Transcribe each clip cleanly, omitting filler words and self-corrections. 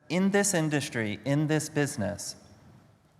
In this industry, in this business,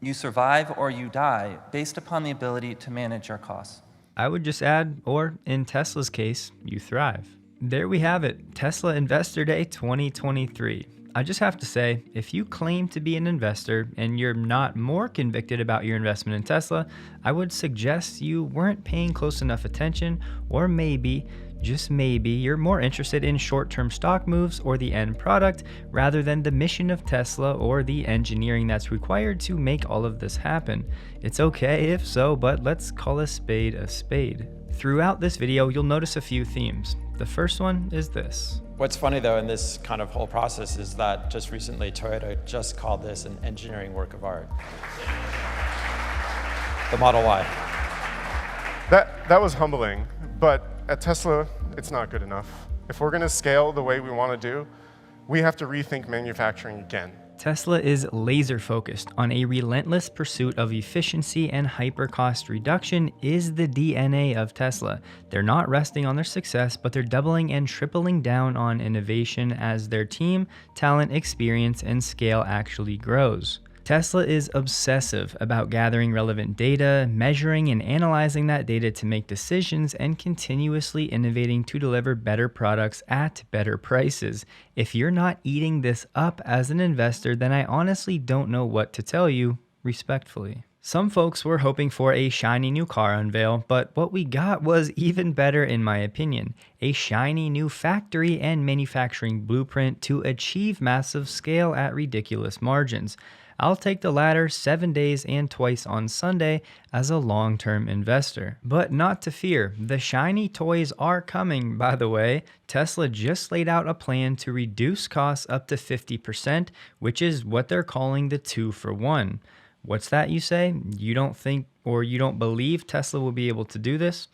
you survive or you die based upon the ability to manage your costs. I would just add, or in Tesla's case, you thrive. There we have it, Tesla Investor Day 2023. I just have to say, if you claim to be an investor and you're not more convicted about your investment in Tesla, I would suggest you weren't paying close enough attention, or maybe, just maybe, you're more interested in short-term stock moves or the end product rather than the mission of Tesla or the engineering that's required to make all of this happen. It's okay if so, but let's call a spade a spade. Throughout this video, you'll notice a few themes. The first one is this. What's funny though in this kind of whole process is that just recently Toyota just called this an engineering work of art. The Model Y. That was humbling, but at Tesla, it's not good enough. If we're going to scale the way we want to do, we have to rethink manufacturing again. Tesla is laser focused on a relentless pursuit of efficiency, and hyper cost reduction is the DNA of Tesla. They're not resting on their success, but they're doubling and tripling down on innovation as their team, talent, experience, and scale actually grows. Tesla is obsessive about gathering relevant data, measuring and analyzing that data to make decisions, and continuously innovating to deliver better products at better prices. If you're not eating this up as an investor, then I honestly don't know what to tell you, respectfully. Some folks were hoping for a shiny new car unveil, but what we got was even better in my opinion. A shiny new factory and manufacturing blueprint to achieve massive scale at ridiculous margins. I'll take the latter 7 days and twice on Sunday as a long-term investor. But not to fear, the shiny toys are coming, by the way. Tesla just laid out a plan to reduce costs up to 50%, which is what they're calling the 2-for-1. What's that, you say? You don't think or you don't believe Tesla will be able to do this?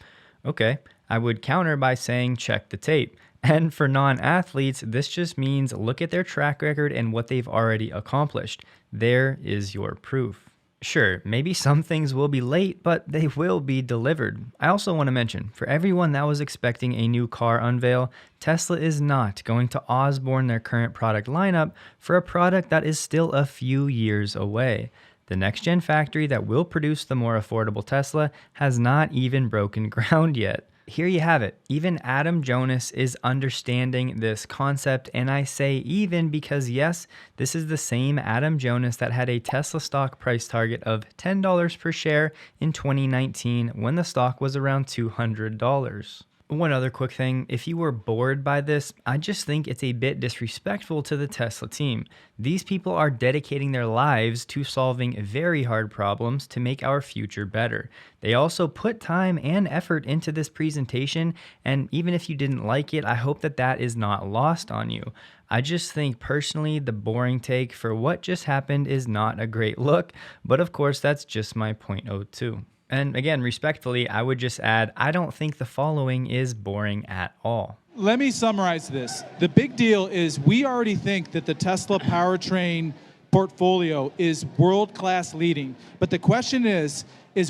Okay, I would counter by saying check the tape. And for non-athletes, this just means look at their track record and what they've already accomplished. There is your proof. Sure, maybe some things will be late, but they will be delivered. I also want to mention, for everyone that was expecting a new car unveil, Tesla is not going to Osborne their current product lineup for a product that is still a few years away. The next-gen factory that will produce the more affordable Tesla has not even broken ground yet. Here you have it. Even Adam Jonas is understanding this concept, and I say even because yes, this is the same Adam Jonas that had a Tesla stock price target of $10 per share in 2019 when the stock was around $200. One other quick thing, if you were bored by this, I just think it's a bit disrespectful to the Tesla team. These people are dedicating their lives to solving very hard problems to make our future better. They also put time and effort into this presentation, and even if you didn't like it, I hope that that is not lost on you. I just think personally the boring take for what just happened is not a great look, but of course that's just my .02. And again, respectfully, I would just add, I don't think the following is boring at all. Let me summarize this. The big deal is we already think that the Tesla powertrain portfolio is world-class leading. But the question is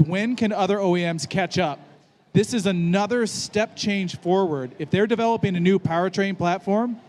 when can other OEMs catch up? This is another step change forward. If they're developing a new powertrain platform,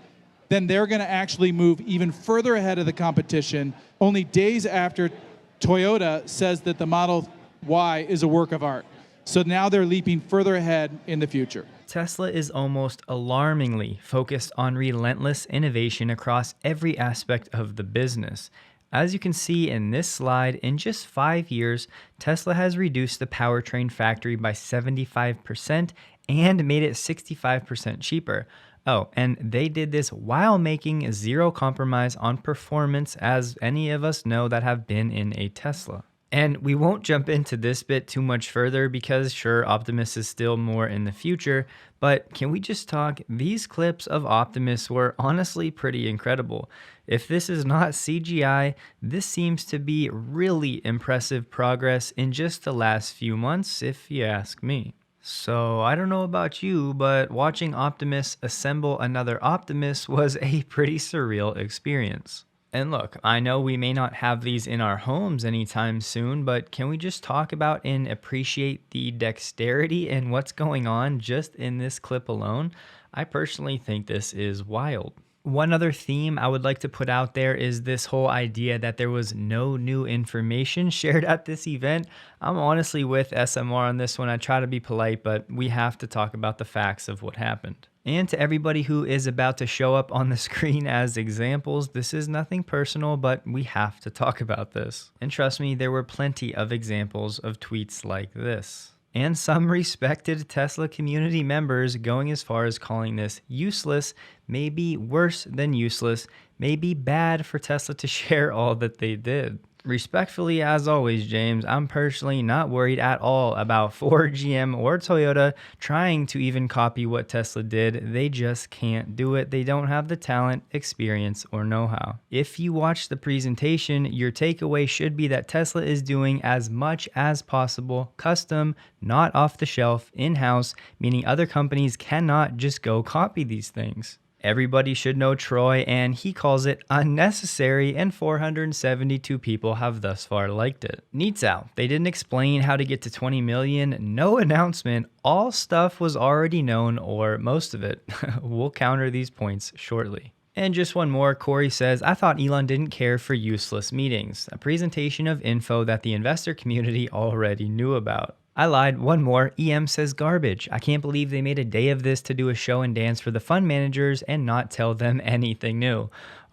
then they're going to actually move even further ahead of the competition, only days after Toyota says that the Model Y is a work of art. So now they're leaping further ahead in the future. Tesla is almost alarmingly focused on relentless innovation across every aspect of the business. As you can see in this slide, in just 5 years, Tesla has reduced the powertrain factory by 75% and made it 65% cheaper. Oh, and they did this while making zero compromise on performance, as any of us know that have been in a Tesla. And we won't jump into this bit too much further because sure, Optimus is still more in the future, but can we just talk? These clips of Optimus were honestly pretty incredible. If this is not CGI, this seems to be really impressive progress in just the last few months, if you ask me. So I don't know about you, but watching Optimus assemble another Optimus was a pretty surreal experience. And look, I know we may not have these in our homes anytime soon, but can we just talk about and appreciate the dexterity and what's going on just in this clip alone? I personally think this is wild. One other theme I would like to put out there is this whole idea that there was no new information shared at this event. I'm honestly with SMR on this one. I try to be polite, but we have to talk about the facts of what happened. And to everybody who is about to show up on the screen as examples, this is nothing personal, but we have to talk about this. And trust me, there were plenty of examples of tweets like this. And some respected Tesla community members going as far as calling this useless, maybe worse than useless, maybe bad for Tesla to share all that they did. Respectfully, as always, James, I'm personally not worried at all about Ford, GM, or Toyota trying to even copy what Tesla did. They just can't do it. They don't have the talent, experience, or know-how. If you watch the presentation, your takeaway should be that Tesla is doing as much as possible custom, not off the shelf, in-house, meaning other companies cannot just go copy these things. Everybody should know Troy, and he calls it unnecessary, and 472 people have thus far liked it. Neats out. They didn't explain how to get to 20 million, no announcement, all stuff was already known, or most of it. We'll counter these points shortly. And just one more, Corey says, I thought Elon didn't care for useless meetings, a presentation of info that the investor community already knew about. I lied, one more, EM says garbage. I can't believe they made a day of this to do a show and dance for the fund managers and not tell them anything new. All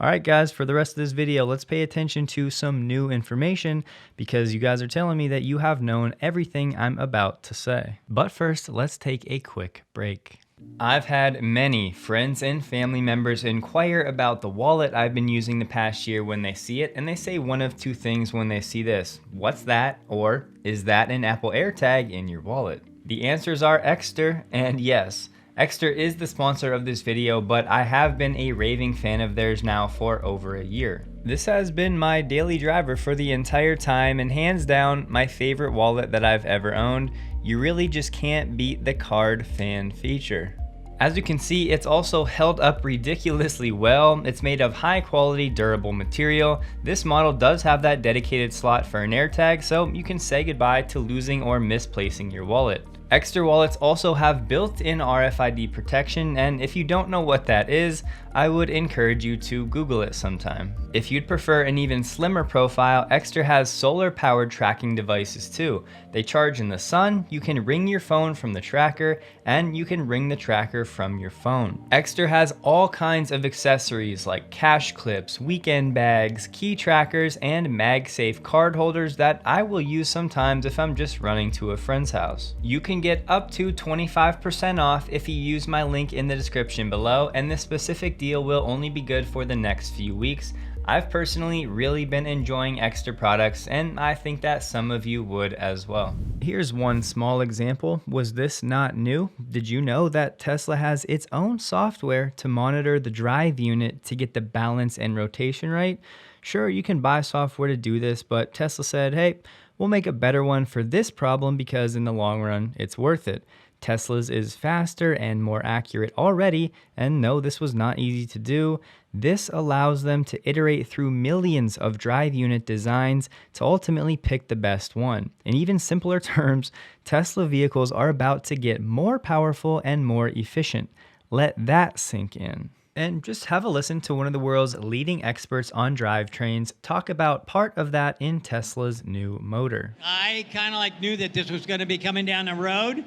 right, guys, for the rest of this video, let's pay attention to some new information because you guys are telling me that you have known everything I'm about to say. But first, let's take a quick break. I've had many friends and family members inquire about the wallet I've been using the past year when they see it, and they say one of two things when they see this. What's that? Or, is that an Apple AirTag in your wallet? The answers are Ekster, and yes, Ekster is the sponsor of this video, but I have been a raving fan of theirs now for over a year. This has been my daily driver for the entire time, and hands down, my favorite wallet that I've ever owned. You really just can't beat the card fan feature. As you can see, it's also held up ridiculously well. It's made of high quality, durable material. This model does have that dedicated slot for an AirTag, so you can say goodbye to losing or misplacing your wallet. Ekster wallets also have built-in RFID protection, and if you don't know what that is, I would encourage you to Google it sometime. If you'd prefer an even slimmer profile, Ekster has solar-powered tracking devices too. They charge in the sun, you can ring your phone from the tracker, and you can ring the tracker from your phone. Ekster has all kinds of accessories like cash clips, weekend bags, key trackers, and MagSafe card holders that I will use sometimes if I'm just running to a friend's house. You can get up to 25% off if you use my link in the description below, and this specific deal will only be good for the next few weeks. I've personally really been enjoying Ekster products, and I think that some of you would as well. Here's one small example. Was this not new? Did you know that Tesla has its own software to monitor the drive unit to get the balance and rotation right? Sure, you can buy software to do this, but Tesla said, hey, we'll make a better one for this problem because in the long run, it's worth it. Tesla's is faster and more accurate already, and no, this was not easy to do. This allows them to iterate through millions of drive unit designs to ultimately pick the best one. In even simpler terms, Tesla vehicles are about to get more powerful and more efficient. Let that sink in. And just have a listen to one of the world's leading experts on drivetrains talk about part of that in Tesla's new motor. I kind of knew that this was going to be coming down the road,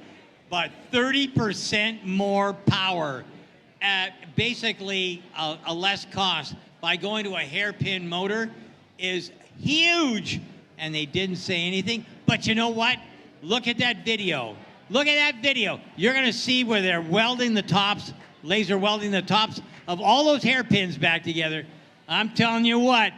but 30% more power at basically a less cost by going to a hairpin motor is huge. And they didn't say anything, but you know what? Look at that video. Look at that video. You're going to see where they're welding the tops, laser welding the tops of all those hairpins back together. I'm telling you what,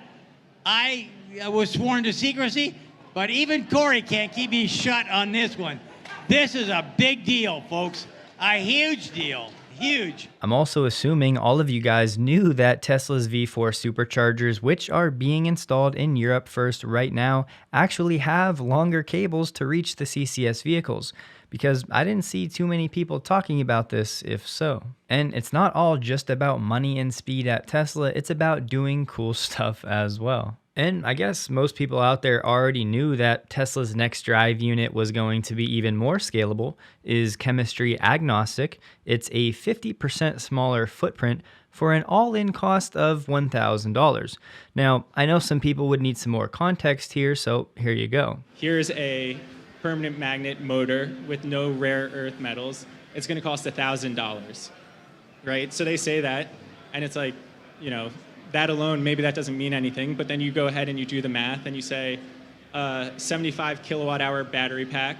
I was sworn to secrecy, but even Corey can't keep me shut on this one. This is a big deal, folks. A huge deal. Huge. I'm also assuming all of you guys knew that Tesla's V4 superchargers, which are being installed in Europe first right now, actually have longer cables to reach the CCS vehicles, because I didn't see too many people talking about this if so. And it's not all just about money and speed at Tesla, it's about doing cool stuff as well. And I guess most people out there already knew that Tesla's next drive unit was going to be even more scalable, is chemistry agnostic. It's a 50% smaller footprint for an all-in cost of $1,000. Now, I know some people would need some more context here, so here you go. Here's a permanent magnet motor with no rare earth metals. It's going to cost $1,000, right? So they say that, and it's like, you know, that alone, maybe that doesn't mean anything, but then you go ahead and you do the math and you say 75 kilowatt hour battery pack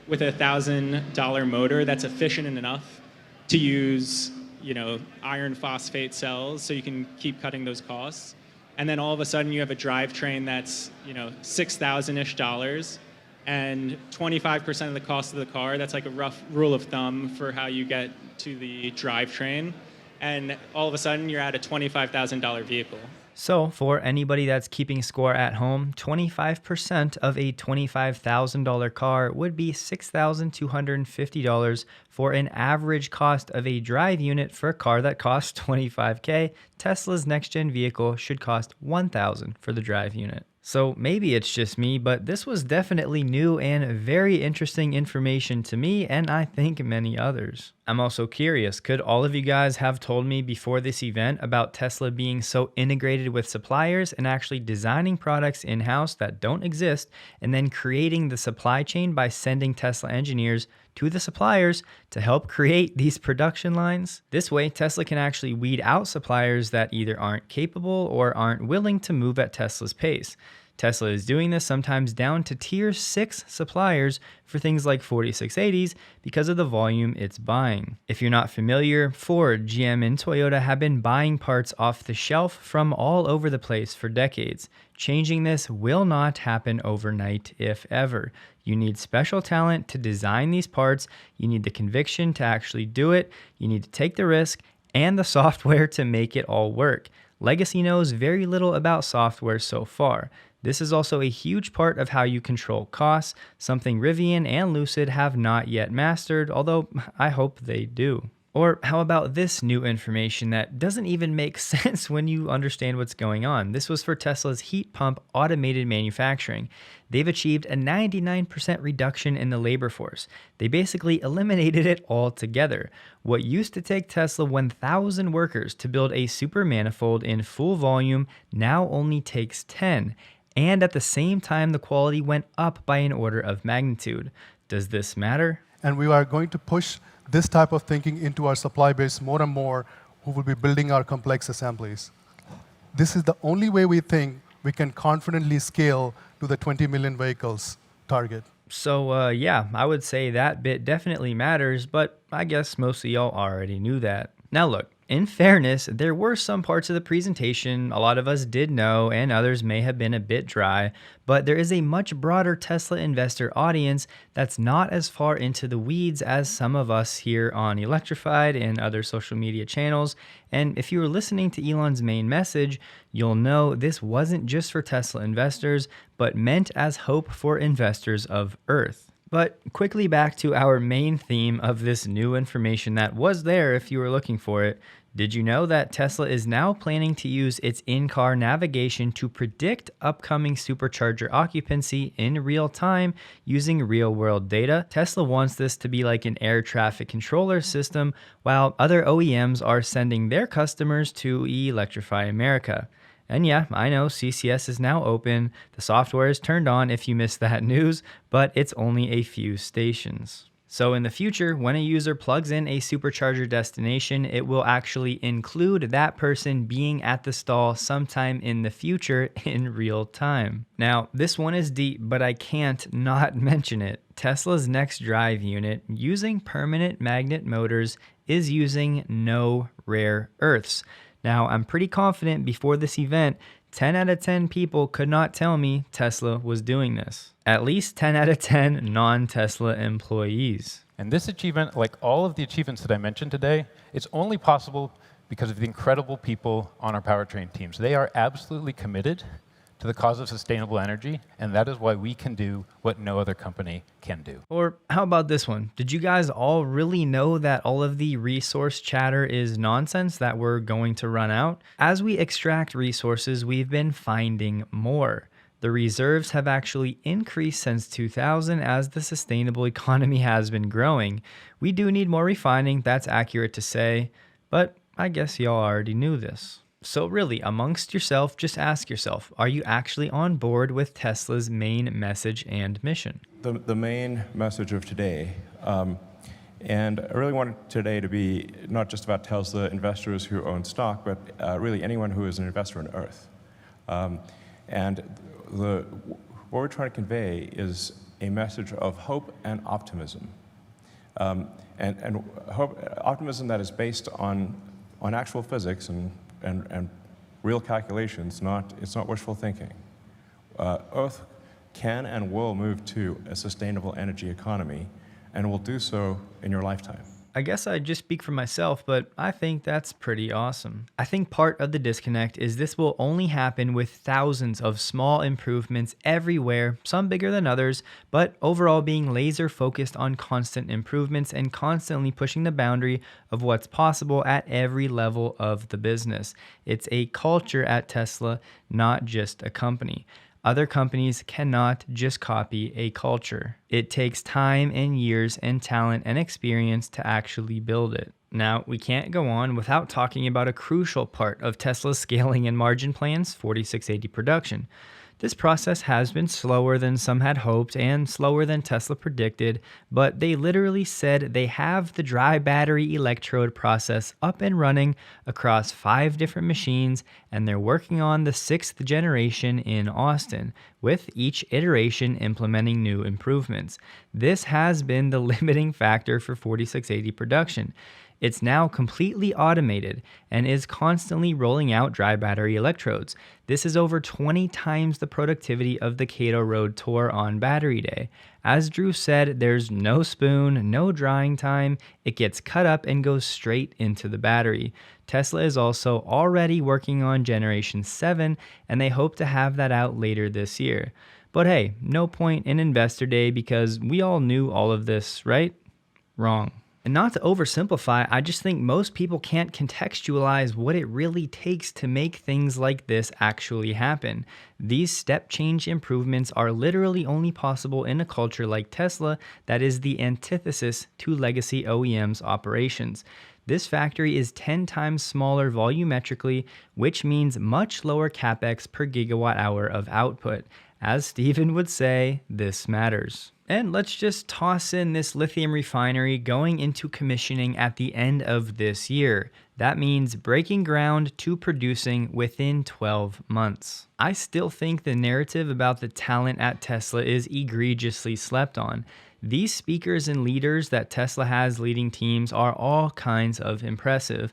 with a $1,000 motor that's efficient enough to use, you know, iron phosphate cells so you can keep cutting those costs. And then all of a sudden you have a drivetrain that's, you know, $6,000-ish dollars, and 25% of the cost of the car. That's like a rough rule of thumb for how you get to the drivetrain. And all of a sudden, you're at a $25,000 vehicle. So for anybody that's keeping score at home, 25% of a $25,000 car would be $6,250 for an average cost of a drive unit for a car that costs $25K. Tesla's next-gen vehicle should cost $1,000 for the drive unit. So maybe it's just me, but this was definitely new and very interesting information to me, and I think many others. I'm also curious, could all of you guys have told me before this event about Tesla being so integrated with suppliers and actually designing products in-house that don't exist, and then creating the supply chain by sending Tesla engineers to the suppliers to help create these production lines? This way, Tesla can actually weed out suppliers that either aren't capable or aren't willing to move at Tesla's pace. Tesla is doing this sometimes down to tier 6 suppliers for things like 4680s because of the volume it's buying. If you're not familiar, Ford, GM, and Toyota have been buying parts off the shelf from all over the place for decades. Changing this will not happen overnight, if ever. You need special talent to design these parts, you need the conviction to actually do it, you need to take the risk, and the software to make it all work. Legacy knows very little about software so far. This is also a huge part of how you control costs, something Rivian and Lucid have not yet mastered, although I hope they do. Or how about this new information that doesn't even make sense when you understand what's going on? This was for Tesla's heat pump automated manufacturing. They've achieved a 99% reduction in the labor force. They basically eliminated it altogether. What used to take Tesla 1,000 workers to build a super manifold in full volume now only takes 10. And at the same time, the quality went up by an order of magnitude. Does this matter? And we are going to push this type of thinking into our supply base more and more, who will be building our complex assemblies. This is the only way we think we can confidently scale to the 20 million vehicles target. So yeah, I would say that bit definitely matters, but I guess most of y'all already knew that. Now look, in fairness, there were some parts of the presentation a lot of us did know and others may have been a bit dry, but there is a much broader Tesla investor audience that's not as far into the weeds as some of us here on Electrified and other social media channels. And if you were listening to Elon's main message, you'll know this wasn't just for Tesla investors, but meant as hope for investors of Earth. But quickly back to our main theme of this new information that was there if you were looking for it. Did you know that Tesla is now planning to use its in-car navigation to predict upcoming supercharger occupancy in real time using real-world data? Tesla wants this to be like an air traffic controller system, while other OEMs are sending their customers to Electrify America. And yeah, I know CCS is now open, the software is turned on if you missed that news, but it's only a few stations. So in the future, when a user plugs in a supercharger destination, it will actually include that person being at the stall sometime in the future in real time. Now, this one is deep, but I can't not mention it. Tesla's next drive unit, using permanent magnet motors, is using no rare earths. Now, I'm pretty confident before this event, 10 out of 10 people could not tell me Tesla was doing this. At least 10 out of 10 non-Tesla employees. And this achievement, like all of the achievements that I mentioned today, it's only possible because of the incredible people on our powertrain teams. They are absolutely committed to the cause of sustainable energy, and that is why we can do what no other company can do. Or how about this one? Did you guys all really know that all of the resource chatter is nonsense, that we're going to run out? As we extract resources, we've been finding more. The reserves have actually increased since 2000 as the sustainable economy has been growing. We do need more refining, that's accurate to say, but I guess y'all already knew this. So really, amongst yourself, just ask yourself, are you actually on board with Tesla's main message and mission? The main message of today, and I really wanted today to be not just about Tesla investors who own stock, but really anyone who is an investor in Earth. And what we're trying to convey is a message of hope and optimism. And hope, optimism that is based on actual physics and real calculations, it's not wishful thinking. Earth can and will move to a sustainable energy economy, and will do so in your lifetime. I guess I just speak for myself, but I think that's pretty awesome. I think part of the disconnect is this will only happen with thousands of small improvements everywhere, some bigger than others, but overall being laser focused on constant improvements and constantly pushing the boundary of what's possible at every level of the business. It's a culture at Tesla, not just a company. Other companies cannot just copy a culture. It takes time and years and talent and experience to actually build it. Now, we can't go on without talking about a crucial part of Tesla's scaling and margin plans, 4680 production. This process has been slower than some had hoped and slower than Tesla predicted, but they literally said they have the dry battery electrode process up and running across 5 different machines, and they're working on the 6th generation in Austin, with each iteration implementing new improvements. This has been the limiting factor for 4680 production. It's now completely automated and is constantly rolling out dry battery electrodes. This is over 20 times the productivity of the Cato Road Tour on Battery Day. As Drew said, there's no spoon, no drying time. It gets cut up and goes straight into the battery. Tesla is also already working on Generation 7, and they hope to have that out later this year. But hey, no point in Investor Day because we all knew all of this, right? Wrong. And not to oversimplify, I just think most people can't contextualize what it really takes to make things like this actually happen. These step change improvements are literally only possible in a culture like Tesla that is the antithesis to legacy OEMs operations. This factory is 10 times smaller volumetrically, which means much lower capex per gigawatt hour of output. As Steven would say, this matters. And let's just toss in this lithium refinery going into commissioning at the end of this year. That means breaking ground to producing within 12 months. I still think the narrative about the talent at Tesla is egregiously slept on. These speakers and leaders that Tesla has leading teams are all kinds of impressive.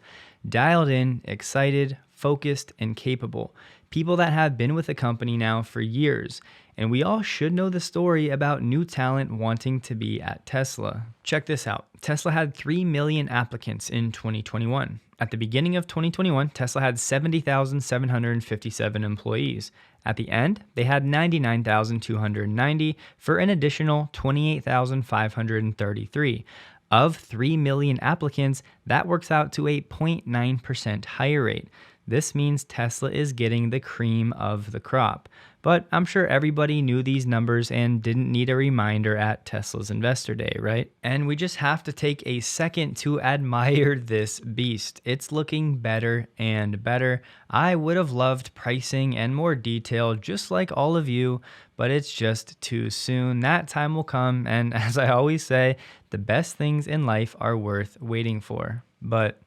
Dialed in, excited, focused, and capable. People that have been with the company now for years. And we all should know the story about new talent wanting to be at Tesla. Check this out. Tesla had 3 million applicants in 2021. At the beginning of 2021, Tesla had 70,757 employees. At the end, they had 99,290 for an additional 28,533. Of 3 million applicants, that works out to a 0.9% hire rate. This means Tesla is getting the cream of the crop. But I'm sure everybody knew these numbers and didn't need a reminder at Tesla's Investor Day, right? And we just have to take a second to admire this beast. It's looking better and better. I would have loved pricing and more detail just like all of you, but it's just too soon. That time will come, and as I always say, the best things in life are worth waiting for. But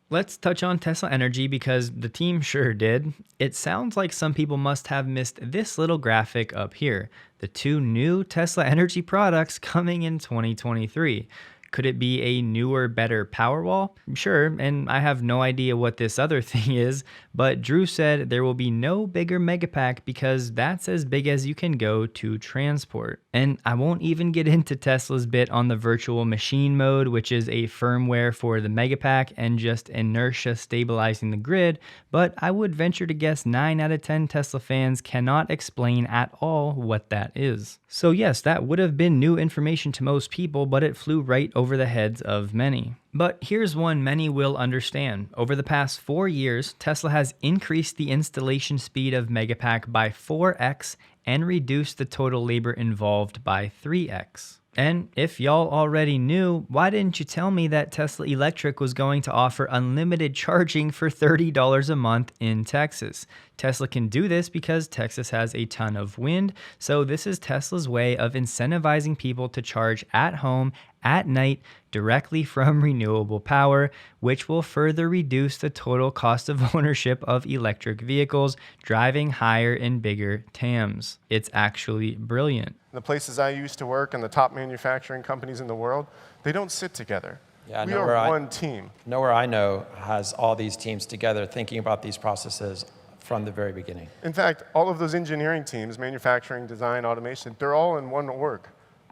let's touch on Tesla Energy because the team sure did. It sounds like some people must have missed this little graphic up here. The 2 new Tesla Energy products coming in 2023. Could it be a newer, better Powerwall? Sure, and I have no idea what this other thing is, but Drew said there will be no bigger Megapack because that's as big as you can go to transport. And I won't even get into Tesla's bit on the virtual machine mode, which is a firmware for the Megapack and just inertia stabilizing the grid, but I would venture to guess 9 out of 10 Tesla fans cannot explain at all what that is. So yes, that would have been new information to most people, but it flew right over the heads of many. But here's one many will understand. Over the past 4 years, Tesla has increased the installation speed of Megapack by 4x and reduced the total labor involved by 3x. And if y'all already knew, why didn't you tell me that Tesla Electric was going to offer unlimited charging for $30 a month in Texas? Tesla can do this because Texas has a ton of wind, so this is Tesla's way of incentivizing people to charge at home at night directly from renewable power, which will further reduce the total cost of ownership of electric vehicles, driving higher and bigger TAMs. It's actually brilliant. The places I used to work and the top manufacturing companies in the world, they don't sit together. Yeah, we are one team. Nowhere I know has all these teams together thinking about these processes from the very beginning. In fact, all of those engineering teams, manufacturing, design, automation, they're all in one org.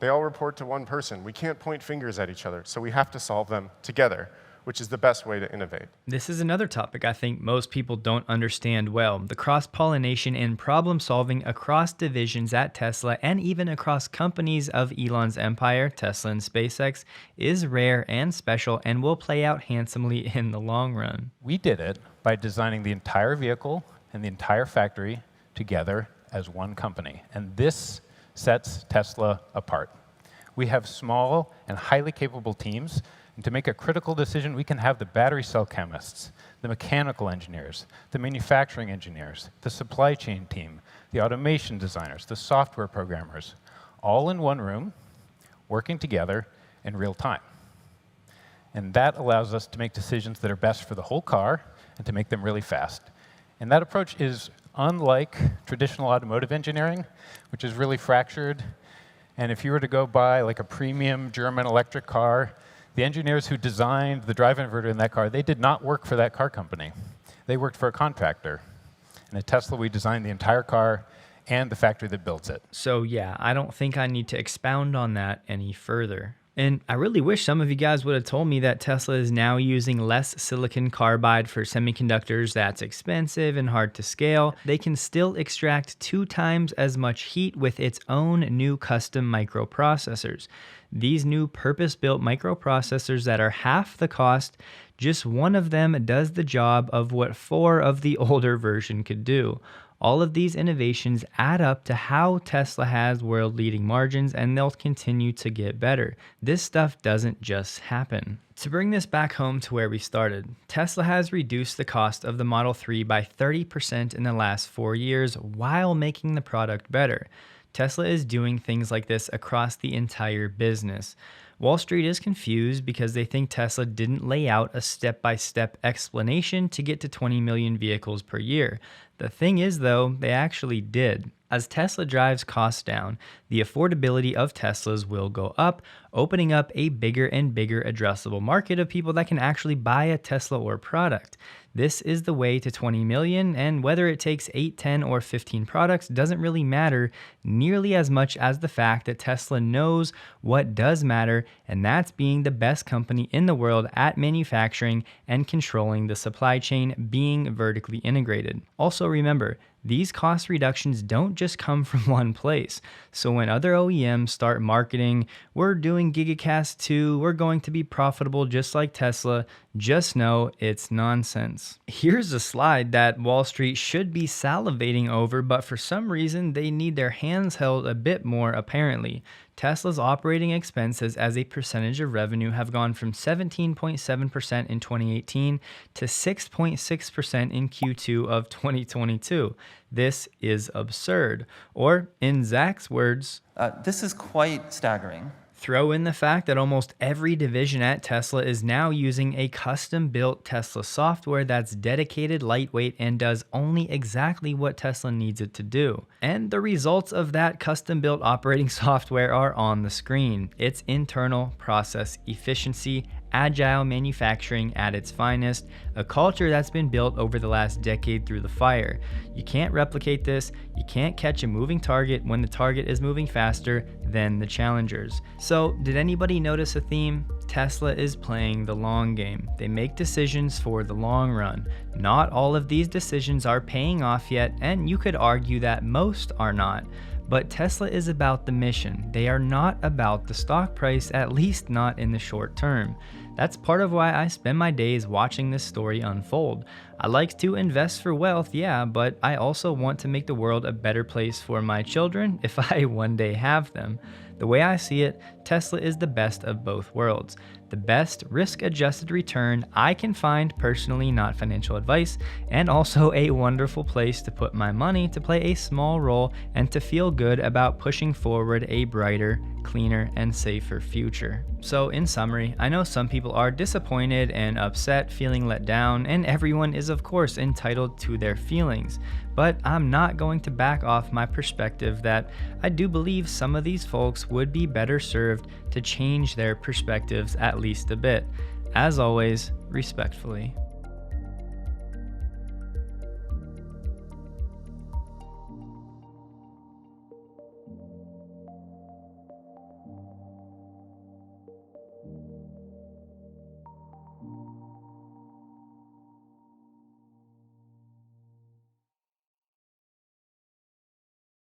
They all report to one person. We can't point fingers at each other, so we have to solve them together, which is the best way to innovate. This is another topic I think most people don't understand well. The cross-pollination and problem-solving across divisions at Tesla and even across companies of Elon's empire, Tesla and SpaceX, is rare and special and will play out handsomely in the long run. We did it by designing the entire vehicle and the entire factory together as one company. And this sets Tesla apart. We have small and highly capable teams, and to make a critical decision, we can have the battery cell chemists, the mechanical engineers, the manufacturing engineers, the supply chain team, the automation designers, the software programmers, all in one room, working together in real time. And that allows us to make decisions that are best for the whole car and to make them really fast. And that approach is unlike traditional automotive engineering, which is really fractured. And if you were to go buy like a premium German electric car, the engineers who designed the drive inverter in that car, they did not work for that car company. They worked for a contractor. And at Tesla, we designed the entire car and the factory that builds it. So yeah, I don't think I need to expound on that any further. And I really wish some of you guys would have told me that Tesla is now using less silicon carbide for semiconductors. That's expensive and hard to scale. They can still extract 2 times as much heat with its own new custom microprocessors. These new purpose-built microprocessors that are half the cost, just one of them does the job of what 4 of the older version could do. All of these innovations add up to how Tesla has world-leading margins, and they'll continue to get better. This stuff doesn't just happen. To bring this back home to where we started, Tesla has reduced the cost of the Model 3 by 30% in the last 4 years while making the product better. Tesla is doing things like this across the entire business. Wall Street is confused because they think Tesla didn't lay out a step-by-step explanation to get to 20 million vehicles per year. The thing is, though, they actually did. As Tesla drives costs down, the affordability of Teslas will go up, opening up a bigger and bigger addressable market of people that can actually buy a Tesla or product. This is the way to 20 million, and whether it takes 8, 10, or 15 products doesn't really matter nearly as much as the fact that Tesla knows what does matter, and that's being the best company in the world at manufacturing and controlling the supply chain, being vertically integrated. Also remember, these cost reductions don't just come from one place. So when other OEMs start marketing, we're doing Gigacast 2, we're going to be profitable just like Tesla, just know it's nonsense. Here's a slide that Wall Street should be salivating over, but for some reason they need their hands held a bit more apparently. Tesla's operating expenses as a percentage of revenue have gone from 17.7% in 2018 to 6.6% in Q2 of 2022. This is absurd. Or, in Zach's words, this is quite staggering. Throw in the fact that almost every division at Tesla is now using a custom-built Tesla software that's dedicated, lightweight, and does only exactly what Tesla needs it to do. And the results of that custom-built operating software are on the screen. It's internal process efficiency, agile manufacturing at its finest, a culture that's been built over the last decade through the fire. You can't replicate this, you can't catch a moving target when the target is moving faster than the challengers. So, did anybody notice a theme? Tesla is playing the long game. They make decisions for the long run. Not all of these decisions are paying off yet, and you could argue that most are not. But Tesla is about the mission. They are not about the stock price, at least not in the short term. That's part of why I spend my days watching this story unfold. I like to invest for wealth, yeah, but I also want to make the world a better place for my children if I one day have them. The way I see it, Tesla is the best of both worlds. The best risk-adjusted return I can find personally, not financial advice, and also a wonderful place to put my money to play a small role and to feel good about pushing forward a brighter, cleaner, and safer future. So in summary, I know some people are disappointed and upset, feeling let down, and everyone is of course entitled to their feelings. But I'm not going to back off my perspective that I do believe some of these folks would be better served to change their perspectives at least a bit. As always, respectfully.